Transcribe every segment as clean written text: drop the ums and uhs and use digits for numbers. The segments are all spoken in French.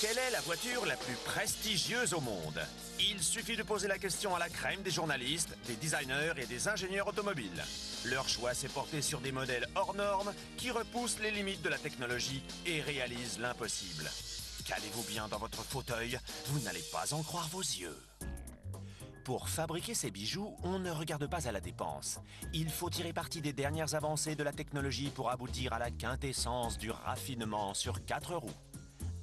Quelle est la voiture la plus prestigieuse au monde? Il suffit de poser la question à la crème des journalistes, des designers et des ingénieurs automobiles. Leur choix s'est porté sur des modèles hors normes qui repoussent les limites de la technologie et réalisent l'impossible. Calez-vous bien dans votre fauteuil, vous n'allez pas en croire vos yeux. Pour fabriquer ces bijoux, on ne regarde pas à la dépense. Il faut tirer parti des dernières avancées de la technologie pour aboutir à la quintessence du raffinement sur 4 roues.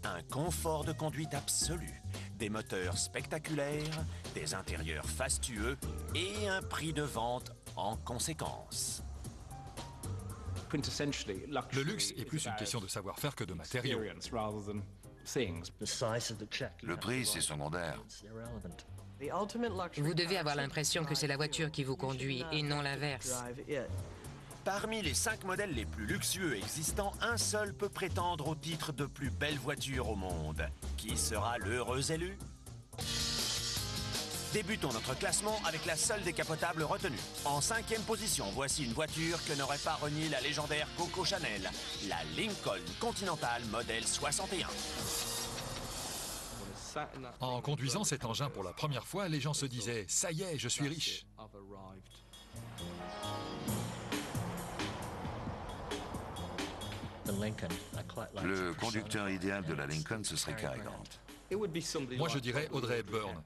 Un confort de conduite absolu, des moteurs spectaculaires, des intérieurs fastueux et un prix de vente en conséquence. Le luxe est plus une question de savoir-faire que de matériaux. Le prix, c'est secondaire. Vous devez avoir l'impression que c'est la voiture qui vous conduit et non l'inverse. Parmi les 5 modèles les plus luxueux existants, un seul peut prétendre au titre de plus belle voiture au monde. Qui sera l'heureux élu? Débutons notre classement avec la seule décapotable retenue. En 5e position, voici une voiture que n'aurait pas renié la légendaire Coco Chanel, la Lincoln Continental modèle 61. En conduisant cet engin pour la première fois, les gens se disaient « Ça y est, je suis riche ». Le conducteur idéal de la Lincoln, ce serait Cary Grant. Moi, je dirais Audrey Hepburn.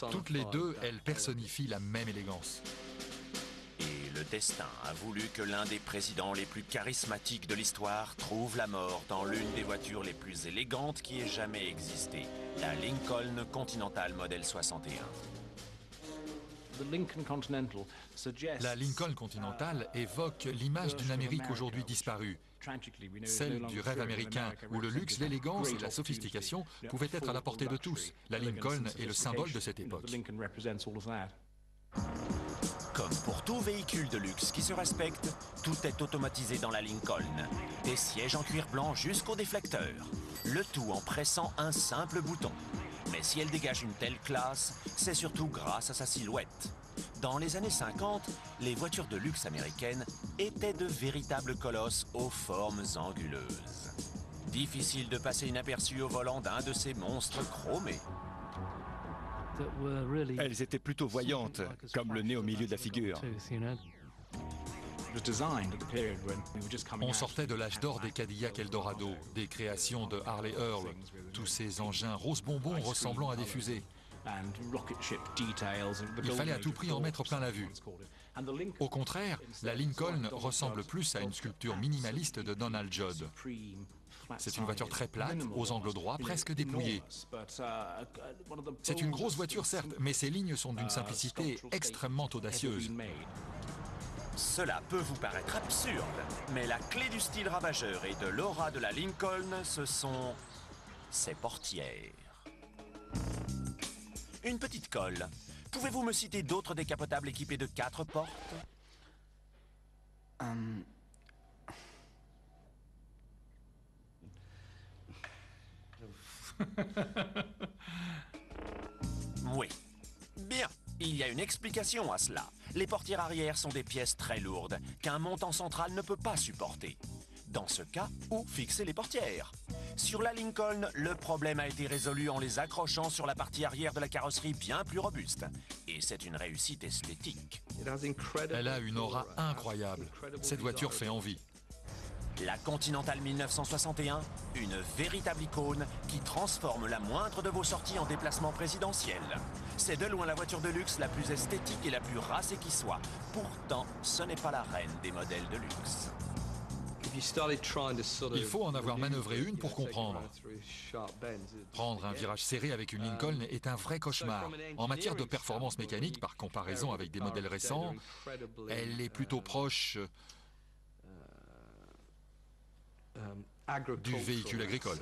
Toutes les deux, elles personnifient la même élégance. Et le destin a voulu que l'un des présidents les plus charismatiques de l'histoire trouve la mort dans l'une des voitures les plus élégantes qui ait jamais existé, la Lincoln Continental modèle 61. La Lincoln Continental évoque l'image d'une Amérique aujourd'hui disparue, celle du rêve américain où le luxe, l'élégance et la sophistication pouvaient être à la portée de tous. La Lincoln est le symbole de cette époque. Comme pour tout véhicule de luxe qui se respecte, tout est automatisé dans la Lincoln. Des sièges en cuir blanc jusqu'au déflecteur. Le tout en pressant un simple bouton. Mais si elle dégage une telle classe, c'est surtout grâce à sa silhouette. Dans les années 50, les voitures de luxe américaines étaient de véritables colosses aux formes anguleuses. Difficile de passer inaperçu au volant d'un de ces monstres chromés. Elles étaient plutôt voyantes, comme le nez au milieu de la figure. On sortait de l'âge d'or des Cadillac Eldorado, des créations de Harley Earl, tous ces engins rose bonbons ressemblant à des fusées. Il fallait à tout prix en mettre plein la vue. Au contraire, la Lincoln ressemble plus à une sculpture minimaliste de Donald Judd. C'est une voiture très plate, aux angles droits, presque dépouillée. C'est une grosse voiture certes, mais ses lignes sont d'une simplicité extrêmement audacieuse. Cela peut vous paraître absurde, mais la clé du style ravageur et de l'aura de la Lincoln, ce sont ses portières. Une petite colle. Pouvez-vous me citer d'autres décapotables équipés de 4 portes? Oui. Bien. Il y a une explication à cela. Les portières arrière sont des pièces très lourdes qu'un montant central ne peut pas supporter. Dans ce cas, où fixer les portières? Sur la Lincoln, le problème a été résolu en les accrochant sur la partie arrière de la carrosserie bien plus robuste. Et c'est une réussite esthétique. Elle a une aura incroyable. Cette voiture fait envie. La Continental 1961, une véritable icône qui transforme la moindre de vos sorties en déplacement présidentiel. C'est de loin la voiture de luxe la plus esthétique et la plus racée qui soit. Pourtant, ce n'est pas la reine des modèles de luxe. Il faut en avoir manœuvré une pour comprendre. Prendre un virage serré avec une Lincoln est un vrai cauchemar. En matière de performance mécanique, par comparaison avec des modèles récents, elle est plutôt proche du véhicule agricole.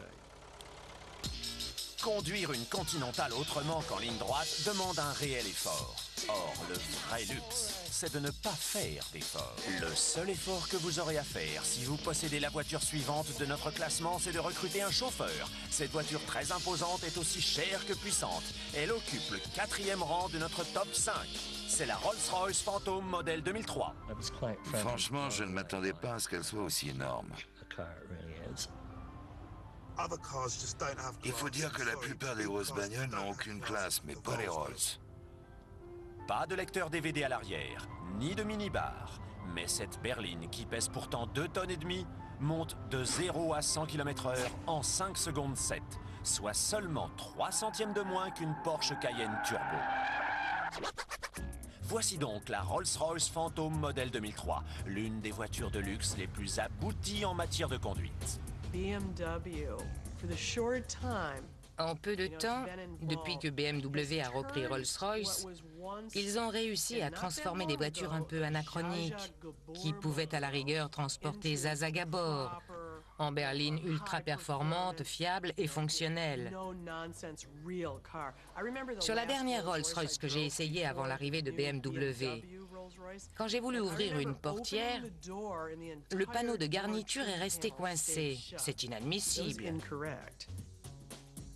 Conduire une Continental autrement qu'en ligne droite demande un réel effort. Or, le vrai luxe, c'est de ne pas faire d'effort. Le seul effort que vous aurez à faire si vous possédez la voiture suivante de notre classement, c'est de recruter un chauffeur. Cette voiture très imposante est aussi chère que puissante. Elle occupe le 4e rang de notre top 5. C'est la Rolls-Royce Phantom modèle 2003. Franchement, je ne m'attendais pas à ce qu'elle soit aussi énorme. Il faut dire que la plupart des grosses bagnoles n'ont aucune classe, mais pas les Rolls. Pas de lecteur DVD à l'arrière, ni de minibar. Mais cette berline, qui pèse pourtant 2 tonnes et demie, monte de 0 à 100 km/h en 5 secondes 7, soit seulement 3 centièmes de moins qu'une Porsche Cayenne Turbo. Voici donc la Rolls-Royce Phantom modèle 2003, l'une des voitures de luxe les plus abouties en matière de conduite. En peu de temps, depuis que BMW a repris Rolls-Royce, ils ont réussi à transformer des voitures un peu anachroniques, qui pouvaient à la rigueur transporter Zazag à bord, en berline ultra performante, fiable et fonctionnelle. Sur la dernière Rolls-Royce que j'ai essayée avant l'arrivée de BMW, quand j'ai voulu ouvrir une portière, le panneau de garniture est resté coincé. C'est inadmissible.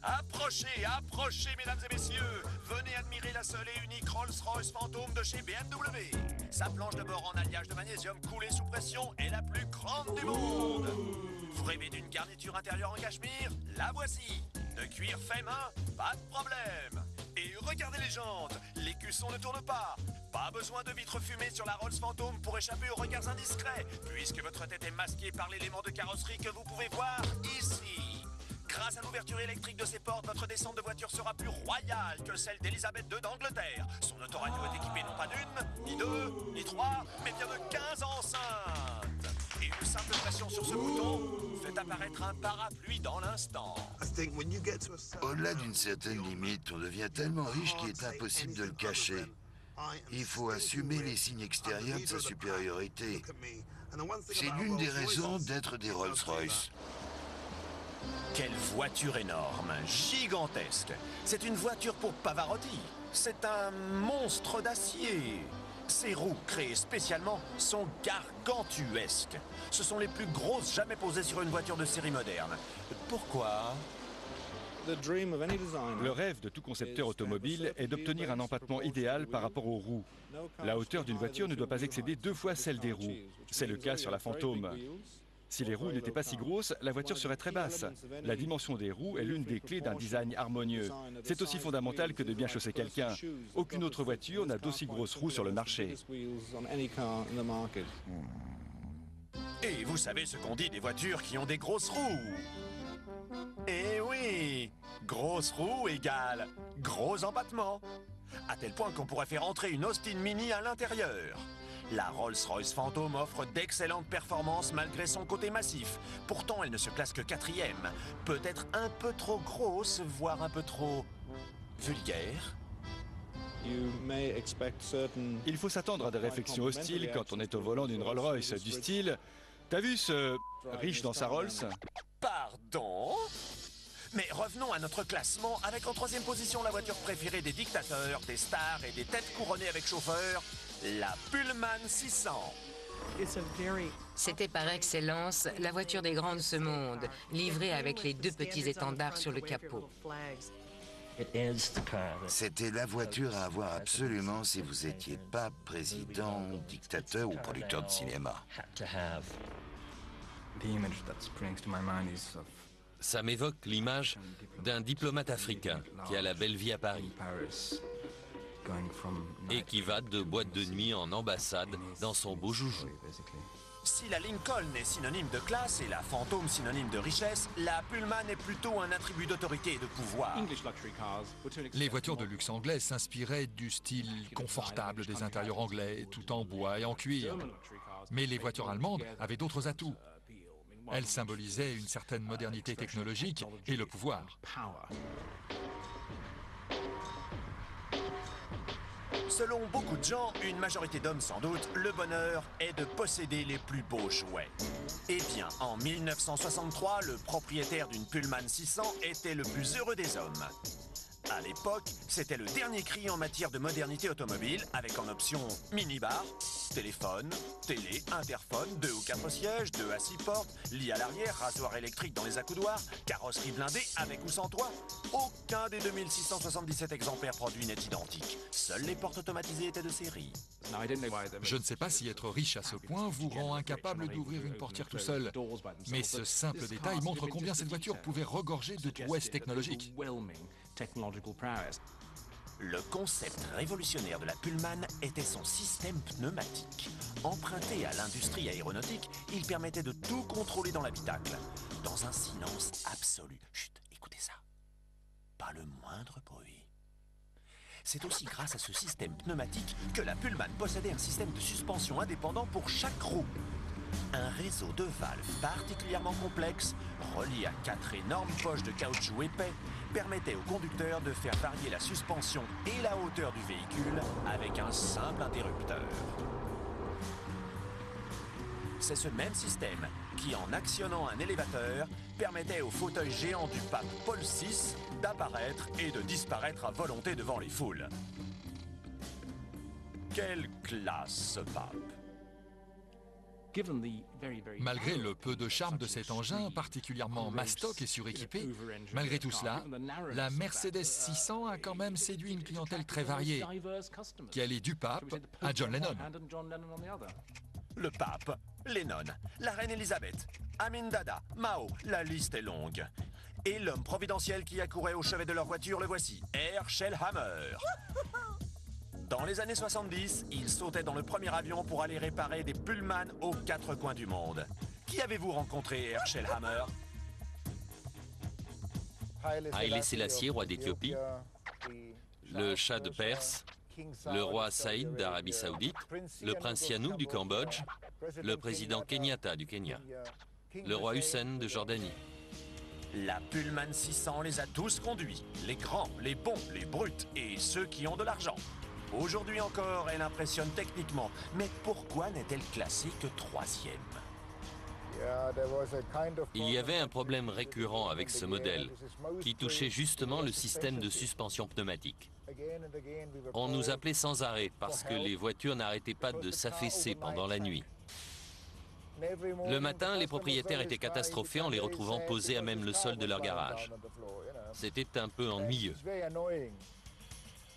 Approchez, approchez, mesdames et messieurs. Venez admirer la seule et unique Rolls-Royce Phantom de chez BMW. Sa planche de bord en alliage de magnésium coulée sous pression est la plus grande du monde. Vous rêvez d'une garniture intérieure en cachemire? La voici. De cuir fait main? Pas de problème. Et regardez les jantes, les cuissons ne tournent pas. Pas besoin de vitres fumées sur la Rolls Phantom pour échapper aux regards indiscrets, puisque votre tête est masquée par l'élément de carrosserie que vous pouvez voir ici. Grâce à l'ouverture électrique de ses portes, votre descente de voiture sera plus royale que celle d'Elisabeth II d'Angleterre. Son autoradio est équipé non pas d'une, ni deux, ni trois, mais bien de 15 enceintes. Et une simple pression sur ce bouton fait apparaître un parapluie dans l'instant. Au-delà d'une certaine limite, on devient tellement riche qu'il est impossible de le cacher. Il faut assumer les signes extérieurs de sa supériorité. C'est l'une des raisons d'être des Rolls-Royce. Quelle voiture énorme, gigantesque. C'est une voiture pour Pavarotti. C'est un monstre d'acier. Ses roues, créées spécialement, sont gargantuesques. Ce sont les plus grosses jamais posées sur une voiture de série moderne. Pourquoi ? Le rêve de tout concepteur automobile est d'obtenir un empattement idéal par rapport aux roues. La hauteur d'une voiture ne doit pas excéder 2 fois celle des roues. C'est le cas sur la Phantom. Si les roues n'étaient pas si grosses, la voiture serait très basse. La dimension des roues est l'une des clés d'un design harmonieux. C'est aussi fondamental que de bien chausser quelqu'un. Aucune autre voiture n'a d'aussi grosses roues sur le marché. Et vous savez ce qu'on dit des voitures qui ont des grosses roues? Eh oui, grosses roues égale gros empattement. À tel point qu'on pourrait faire entrer une Austin Mini à l'intérieur. La Rolls-Royce Phantom offre d'excellentes performances malgré son côté massif. Pourtant, elle ne se classe que 4e. Peut-être un peu trop grosse, voire un peu trop vulgaire. Il faut s'attendre à des réflexions hostiles quand on est au volant d'une Rolls-Royce du style « T'as vu ce riche dans sa Rolls ?» Pardon? Mais revenons à notre classement avec en 3e position la voiture préférée des dictateurs, des stars et des têtes couronnées avec chauffeur, la Pullman 600. C'était par excellence la voiture des grands de ce monde, livrée avec les 2 petits étendards sur le capot. C'était la voiture à avoir absolument si vous n'étiez pas président, dictateur ou producteur de cinéma. Ça m'évoque l'image d'un diplomate africain qui a la belle vie à Paris et qui va de boîte de nuit en ambassade dans son beau joujou. Si la Lincoln est synonyme de classe et la Phantom synonyme de richesse, la Pullman est plutôt un attribut d'autorité et de pouvoir. Les voitures de luxe anglaises s'inspiraient du style confortable des intérieurs anglais, tout en bois et en cuir. Mais les voitures allemandes avaient d'autres atouts. Elles symbolisaient une certaine modernité technologique et le pouvoir. Selon beaucoup de gens, une majorité d'hommes sans doute, le bonheur est de posséder les plus beaux jouets. Eh bien, en 1963, le propriétaire d'une Pullman 600 était le plus heureux des hommes. À l'époque, c'était le dernier cri en matière de modernité automobile, avec en option minibar, téléphone, télé, interphone, 2 ou 4 sièges, 2 à 6 portes, lit à l'arrière, rasoir électrique dans les accoudoirs, carrosserie blindée avec ou sans toit. Aucun des 2677 exemplaires produits n'est identique. Seules les portes automatisées étaient de série. Je ne sais pas si être riche à ce point vous rend incapable d'ouvrir une portière tout seul, mais ce simple détail montre combien cette voiture pouvait regorger de prouesses technologiques. Le concept révolutionnaire de la Pullman était son système pneumatique. Emprunté à l'industrie aéronautique, il permettait de tout contrôler dans l'habitacle, dans un silence absolu. Chut, écoutez ça. Pas le moindre bruit. C'est aussi grâce à ce système pneumatique que la Pullman possédait un système de suspension indépendant pour chaque roue. Un réseau de valves particulièrement complexe, relié à 4 énormes poches de caoutchouc épais, permettait au conducteur de faire varier la suspension et la hauteur du véhicule avec un simple interrupteur. C'est ce même système qui, en actionnant un élévateur, permettait au fauteuil géant du pape Paul VI d'apparaître et de disparaître à volonté devant les foules. Quelle classe, ce pape! Malgré le peu de charme de cet engin, particulièrement mastoc et suréquipé, malgré tout cela, la Mercedes 600 a quand même séduit une clientèle très variée, qui allait du pape à John Lennon. Le pape, Lennon, la reine Elisabeth, Amin Dada, Mao, la liste est longue. Et l'homme providentiel qui accourait au chevet de leur voiture, le voici, Herschel Hammer. Dans les années 70, il sautait dans le premier avion pour aller réparer des Pullman aux 4 coins du monde. Qui avez-vous rencontré, Herschel Hammer? Haïlé Sélassié, roi d'Éthiopie, le Shah de Perse, le roi Saïd d'Arabie Saoudite, le prince Sihanouk du Cambodge, le président Kenyatta du Kenya, le roi Hussein de Jordanie. La Pullman 600 les a tous conduits, les grands, les bons, les bruts et ceux qui ont de l'argent. Aujourd'hui encore, elle impressionne techniquement, mais pourquoi n'est-elle classée que 3e? Il y avait un problème récurrent avec ce modèle, qui touchait justement le système de suspension pneumatique. On nous appelait sans arrêt parce que les voitures n'arrêtaient pas de s'affaisser pendant la nuit. Le matin, les propriétaires étaient catastrophés en les retrouvant posés à même le sol de leur garage. C'était un peu ennuyeux.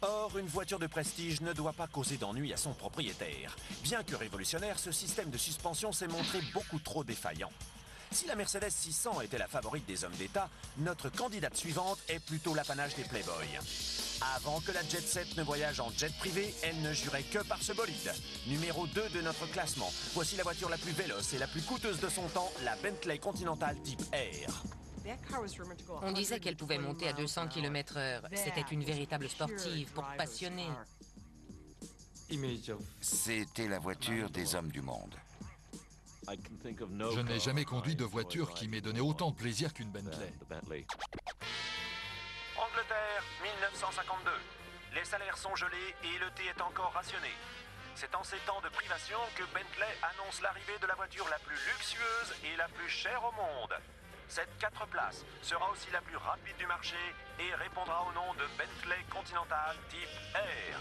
Or, une voiture de prestige ne doit pas causer d'ennui à son propriétaire. Bien que révolutionnaire, ce système de suspension s'est montré beaucoup trop défaillant. Si la Mercedes 600 était la favorite des hommes d'État, notre candidate suivante est plutôt l'apanage des playboys. Avant que la Jet Set ne voyage en jet privé, elle ne jurait que par ce bolide. Numéro 2 de notre classement, voici la voiture la plus véloce et la plus coûteuse de son temps, la Bentley Continental Type R. On disait qu'elle pouvait monter à 200 km/h. C'était une véritable sportive pour passionnés. C'était la voiture des hommes du monde. Je n'ai jamais conduit de voiture qui m'ait donné autant de plaisir qu'une Bentley. Angleterre, 1952. Les salaires sont gelés et le thé est encore rationné. C'est en ces temps de privation que Bentley annonce l'arrivée de la voiture la plus luxueuse et la plus chère au monde. Cette 4 places sera aussi la plus rapide du marché et répondra au nom de Bentley Continental Type R.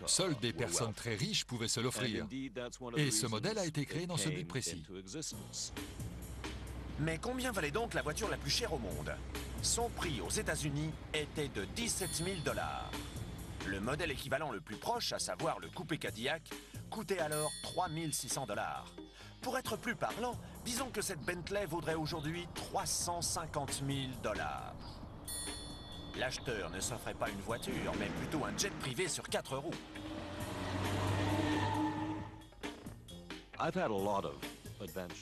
Seules des personnes très riches pouvaient se l'offrir. Et ce modèle a été créé dans ce but précis. Mais combien valait donc la voiture la plus chère au monde? Son prix aux États-Unis était de 17 000 $. Le modèle équivalent le plus proche, à savoir le coupé Cadillac, coûtait alors 3 600 $. Pour être plus parlant, disons que cette Bentley vaudrait aujourd'hui 350 000 $. L'acheteur ne s'offrait pas une voiture, mais plutôt un jet privé sur 4 roues.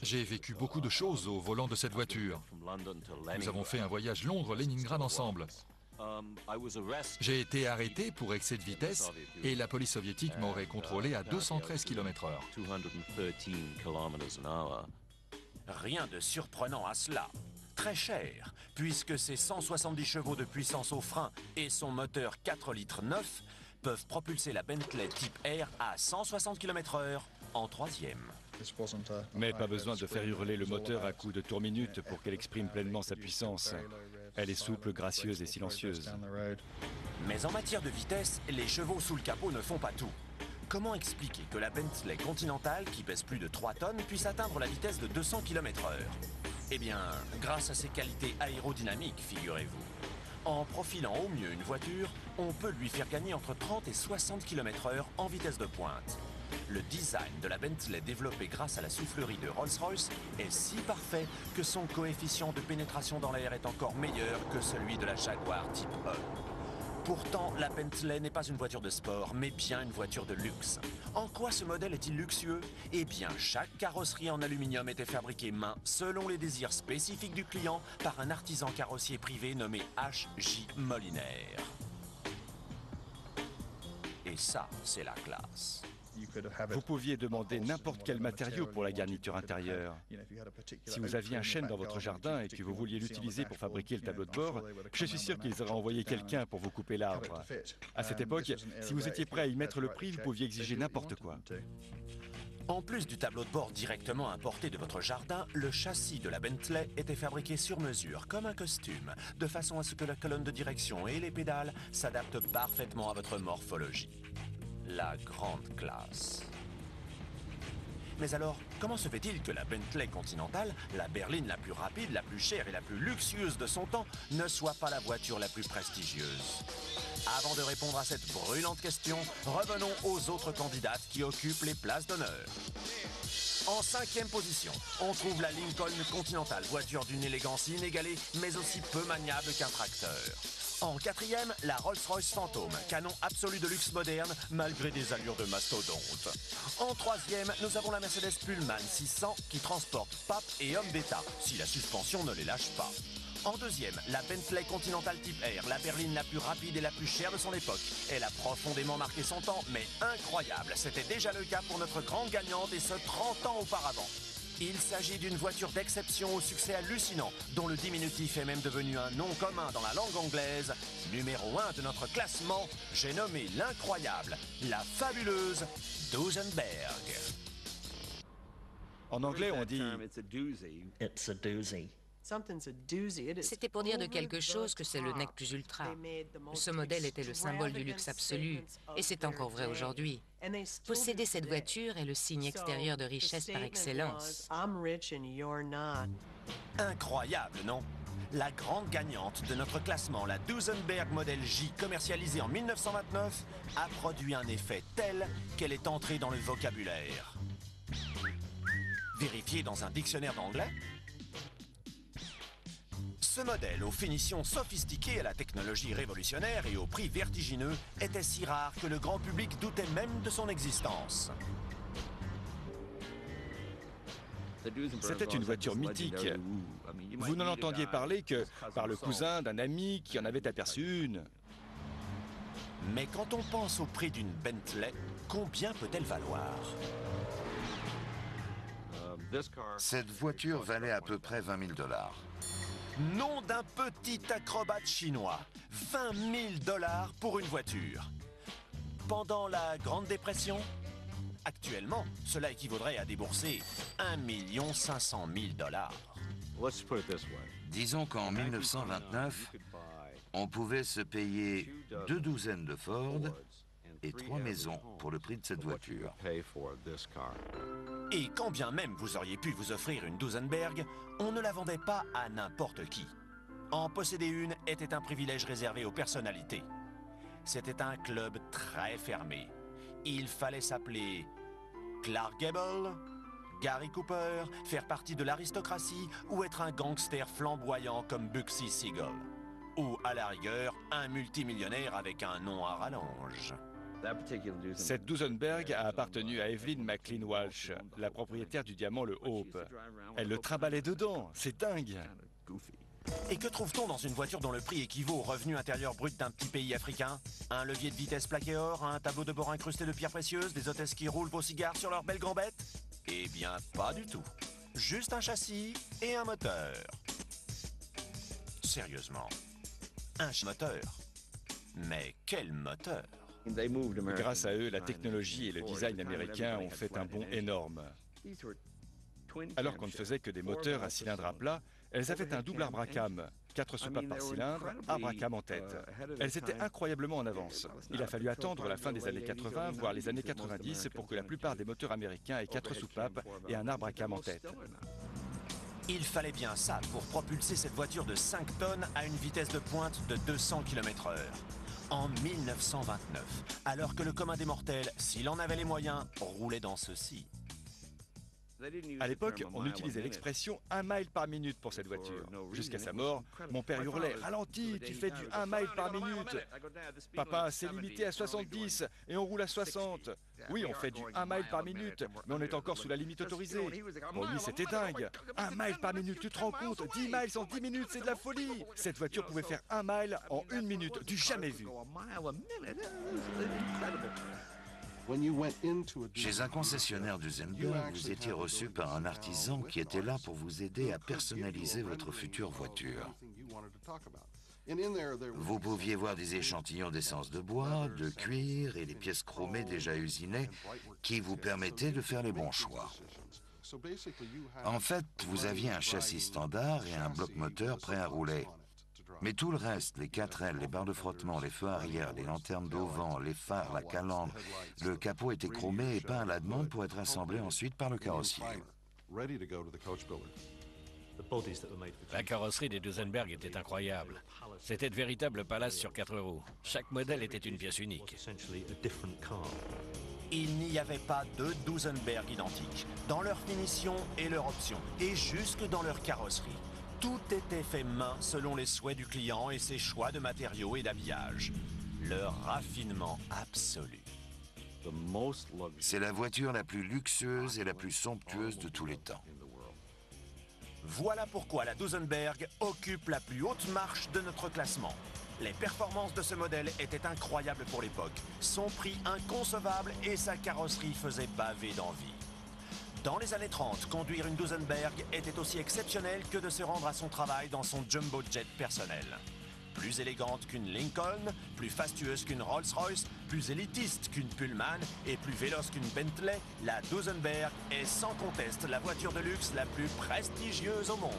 J'ai vécu beaucoup de choses au volant de cette voiture. Nous avons fait un voyage Londres-Leningrad ensemble. J'ai été arrêté pour excès de vitesse et la police soviétique m'aurait contrôlé à 213 km/h. Rien de surprenant à cela. Très cher, puisque ses 170 chevaux de puissance au frein et son moteur 4 litres 9 peuvent propulser la Bentley Type R à 160 km/h en troisième. Mais pas besoin de faire hurler le moteur à coups de tours minute pour qu'elle exprime pleinement sa puissance. Elle est souple, gracieuse et silencieuse. Mais en matière de vitesse, les chevaux sous le capot ne font pas tout. Comment expliquer que la Bentley Continental, qui pèse plus de 3 tonnes, puisse atteindre la vitesse de 200 km/h? Eh bien, grâce à ses qualités aérodynamiques, figurez-vous. En profilant au mieux une voiture, on peut lui faire gagner entre 30 et 60 km/h en vitesse de pointe. Le design de la Bentley développé grâce à la soufflerie de Rolls-Royce est si parfait que son coefficient de pénétration dans l'air est encore meilleur que celui de la Jaguar Type E. Pourtant, la Bentley n'est pas une voiture de sport, mais bien une voiture de luxe. En quoi ce modèle est-il luxueux? Eh bien, chaque carrosserie en aluminium était fabriquée main, selon les désirs spécifiques du client, par un artisan carrossier privé nommé H.J. Moliner. Et ça, c'est la classe. Vous pouviez demander n'importe quel matériau pour la garniture intérieure. Si vous aviez un chêne dans votre jardin et que vous vouliez l'utiliser pour fabriquer le tableau de bord, je suis sûr qu'ils auraient envoyé quelqu'un pour vous couper l'arbre. À cette époque, si vous étiez prêt à y mettre le prix, vous pouviez exiger n'importe quoi. En plus du tableau de bord directement importé de votre jardin, le châssis de la Bentley était fabriqué sur mesure, comme un costume, de façon à ce que la colonne de direction et les pédales s'adaptent parfaitement à votre morphologie. La grande classe. Mais alors, comment se fait-il que la Bentley Continental, la berline la plus rapide, la plus chère et la plus luxueuse de son temps, ne soit pas la voiture la plus prestigieuse? Avant de répondre à cette brûlante question, revenons aux autres candidates qui occupent les places d'honneur. En 5e position, on trouve la Lincoln Continental, voiture d'une élégance inégalée, mais aussi peu maniable qu'un tracteur. En 4e, la Rolls-Royce Phantom, canon absolu de luxe moderne, malgré des allures de mastodonte. En 3e, nous avons la Mercedes Pullman 600, qui transporte pape et hommes d'État, si la suspension ne les lâche pas. En 2e, la Bentley Continental Type R, la berline la plus rapide et la plus chère de son époque. Elle a profondément marqué son temps, mais incroyable, c'était déjà le cas pour notre grande gagnante et ce 30 ans auparavant. Il s'agit d'une voiture d'exception au succès hallucinant, dont le diminutif est même devenu un nom commun dans la langue anglaise. Numéro 1 de notre classement, j'ai nommé l'incroyable, la fabuleuse Duesenberg. En anglais, on dit It's a doozy. C'était pour dire de quelque chose que c'est le nec plus ultra. Ce modèle était le symbole du luxe absolu, et c'est encore vrai aujourd'hui. Posséder cette voiture est le signe extérieur de richesse par excellence. Incroyable, non? La grande gagnante de notre classement, la Duesenberg Model J, commercialisée en 1929, a produit un effet tel qu'elle est entrée dans le vocabulaire. Vérifié dans un dictionnaire d'anglais. Ce modèle, aux finitions sophistiquées, à la technologie révolutionnaire et au prix vertigineux, était si rare que le grand public doutait même de son existence. C'était une voiture mythique. Vous n'en entendiez parler que par le cousin d'un ami qui en avait aperçu une. Mais quand on pense au prix d'une Bentley, combien peut-elle valoir? Cette voiture valait à peu près 20 000 $. Nom d'un petit acrobate chinois. 20 000 $ pour une voiture. Pendant la Grande Dépression, actuellement, cela équivaudrait à débourser 1 500 000 $. Disons qu'en 1929, on pouvait se payer 2 douzaines de Ford et 3 maisons pour le prix de cette voiture. Et quand bien même vous auriez pu vous offrir une Duesenberg, on ne la vendait pas à n'importe qui. En posséder une était un privilège réservé aux personnalités. C'était un club très fermé. Il fallait s'appeler Clark Gable, Gary Cooper, faire partie de l'aristocratie ou être un gangster flamboyant comme Bugsy Siegel. Ou, à la rigueur, un multimillionnaire avec un nom à rallonge. Cette Duesenberg a appartenu à Evelyn McLean Walsh, la propriétaire du diamant le Hope. Elle le trimballait dedans, c'est dingue. Et que trouve-t-on dans une voiture dont le prix équivaut au revenu intérieur brut d'un petit pays africain? Un levier de vitesse plaqué or, un tableau de bord incrusté de pierres précieuses, des hôtesses qui roulent vos cigares sur leur belle gambette? Eh bien, pas du tout. Juste un châssis et un moteur. Sérieusement, un moteur. Mais quel moteur? Grâce à eux, la technologie et le design américain ont fait un bond énorme. Alors qu'on ne faisait que des moteurs à cylindre à plat, elles avaient un double arbre à cam, 4 soupapes par cylindre, arbre à cam en tête. Elles étaient incroyablement en avance. Il a fallu attendre la fin des années 80, voire les années 90, pour que la plupart des moteurs américains aient 4 soupapes et un arbre à cam en tête. Il fallait bien ça pour propulser cette voiture de 5 tonnes à une vitesse de pointe de 200 km/h. En 1929, alors que le commun des mortels, s'il en avait les moyens, roulait dans ceci. À l'époque, on utilisait l'expression 1 mile par minute pour cette voiture. Jusqu'à sa mort, mon père hurlait « Ralentis, tu fais du 1 mile par minute !»« Papa, c'est limité à 70 et on roule à 60 !» Oui, on fait du 1 mile par minute, mais on est encore sous la limite autorisée. Pour lui, c'était dingue. 1 mile par minute, tu te rends compte? 10 miles en 10 minutes, c'est de la folie! Cette voiture pouvait faire 1 mile en 1 minute, du jamais vu. Chez un concessionnaire Duesenberg, vous étiez reçu par un artisan qui était là pour vous aider à personnaliser votre future voiture. Vous pouviez voir des échantillons d'essence de bois, de cuir et des pièces chromées déjà usinées qui vous permettaient de faire les bons choix. En fait, vous aviez un châssis standard et un bloc moteur prêt à rouler. Mais tout le reste, les 4 ailes, les barres de frottement, les feux arrière, les lanternes d'auvent, les phares, la calandre, le capot était chromé et peint à la demande pour être assemblé ensuite par le carrossier. La carrosserie des Duesenberg était incroyable. C'était de véritables palaces sur 4 roues. Chaque modèle était une pièce unique. Il n'y avait pas de Duesenberg identiques, dans leur finition et leur option, et jusque dans leur carrosserie. Tout était fait main selon les souhaits du client et ses choix de matériaux et d'habillage. Leur raffinement absolu. C'est la voiture la plus luxueuse et la plus somptueuse de tous les temps. Voilà pourquoi la Duesenberg occupe la plus haute marche de notre classement. Les performances de ce modèle étaient incroyables pour l'époque, son prix inconcevable et sa carrosserie faisait baver d'envie. Dans les années 30, conduire une Duesenberg était aussi exceptionnel que de se rendre à son travail dans son jumbo jet personnel. Plus élégante qu'une Lincoln, plus fastueuse qu'une Rolls-Royce, plus élitiste qu'une Pullman et plus véloce qu'une Bentley, la Duesenberg est sans conteste la voiture de luxe la plus prestigieuse au monde.